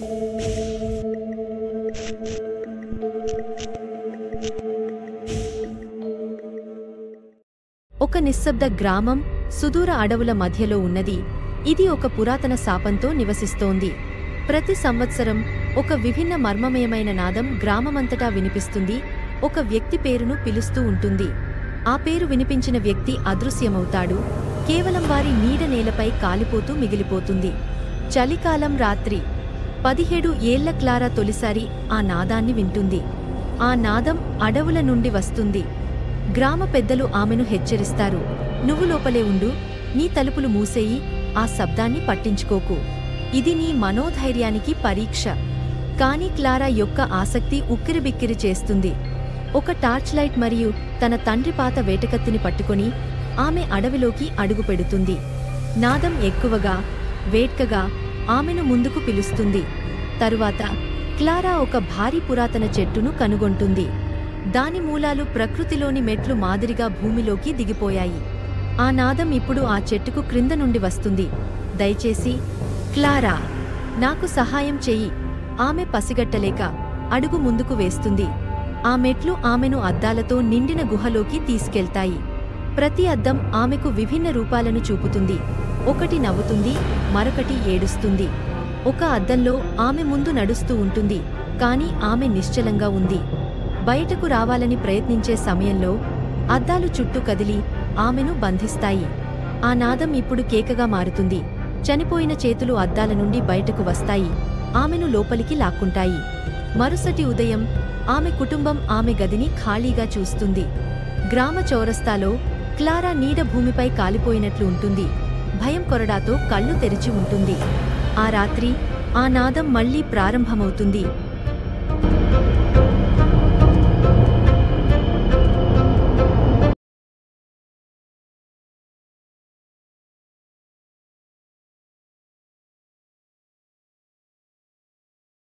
ఒక నిశ్శబ్ద గ్రామం సుదూర అడవుల మధ్యలో ఉన్నది. ఇది ఒక పురాతన శాపంతో నివసిస్తోంది. ప్రతి సంవత్సరం ఒక విభిన్న మర్మమయమైన నాదం గ్రామమంతటా వినిపిస్తుంది. ఒక వ్యక్తి పేరును పిలుస్తూ ఉంటుంది. ఆ పేరు వినిపించిన వ్యక్తి అదృశ్యమవుతాడు. కేవలం వారి నీడ నేలపై కాలిపోతూ మిగిలిపోతుంది. చలికాలం రాత్రి 17 ఏళ్ల క్లారా తొలిసారి ఆ నాదాన్ని వింటుంది. ఆ నాదం అడవుల నుండి వస్తుంది. గ్రామ పెద్దలు ఆమెను హెచ్చరిస్తారు. నువ్వు లోపలే ఉండు, నీ తలుపులు మూసేయి, ఆ శబ్దాన్ని పట్టించుకోకు. ఇది నీ మనోధైర్యానికి పరీక్ష. కాని క్లారా యొక్క ఆసక్తి ఉక్కిరిబిక్కిరి చేస్తుంది. ఒక టార్చ్ లైట్ మరియు తన తండ్రి పాత వేటకత్తిని పట్టుకొని ఆమె అడవిలోకి అడుగుపెడుతుంది. నాదం ఎక్కువగా, వేట్కగా ఆమెను ముందుకు పిలుస్తుంది. తరువాత క్లారా ఒక భారీ పురాతన చెట్టును కనుగొంటుంది. దాని మూలాలు ప్రకృతిలోని మెట్లు మాదిరిగా భూమిలోకి దిగిపోయాయి. ఆ నాదం ఇప్పుడు ఆ చెట్టుకు క్రింద నుండి వస్తుంది. దయచేసి క్లారా, నాకు సహాయం చెయ్యి. ఆమె పసిగట్టలేక అడుగు ముందుకు వేస్తుంది. ఆ మెట్లు ఆమెను అద్దాలతో నిండిన గుహలోకి తీసుకెళ్తాయి. ప్రతి అద్దం ఆమెకు విభిన్న రూపాలను చూపుతుంది. ఒకటి నవ్వుతుంది, మరొకటి ఏడుస్తుంది. ఒక అద్దంలో ఆమె ముందు నడుస్తూ ఉంటుంది, కాని ఆమె నిశ్చలంగా ఉంది. బయటకు రావాలని ప్రయత్నించే సమయంలో అద్దాలు చుట్టూ కదిలి ఆమెను బంధిస్తాయి. ఆ నాదం ఇప్పుడు కేకగా మారుతుంది. చనిపోయిన చేతులు అద్దాల నుండి బయటకు వస్తాయి, ఆమెను లోపలికి లాక్కుంటాయి. మరుసటి ఉదయం ఆమె కుటుంబం ఆమె గదిని ఖాళీగా చూస్తుంది. గ్రామ చౌరస్తాలో క్లారా నీడ భూమిపై కాలిపోయినట్లు ఉంటుంది. భయం కొరడాతో కళ్ళు తెరిచి ఉంటుంది. ఆ రాత్రి ఆ నాదం మళ్లీ ప్రారంభమవుతుంది.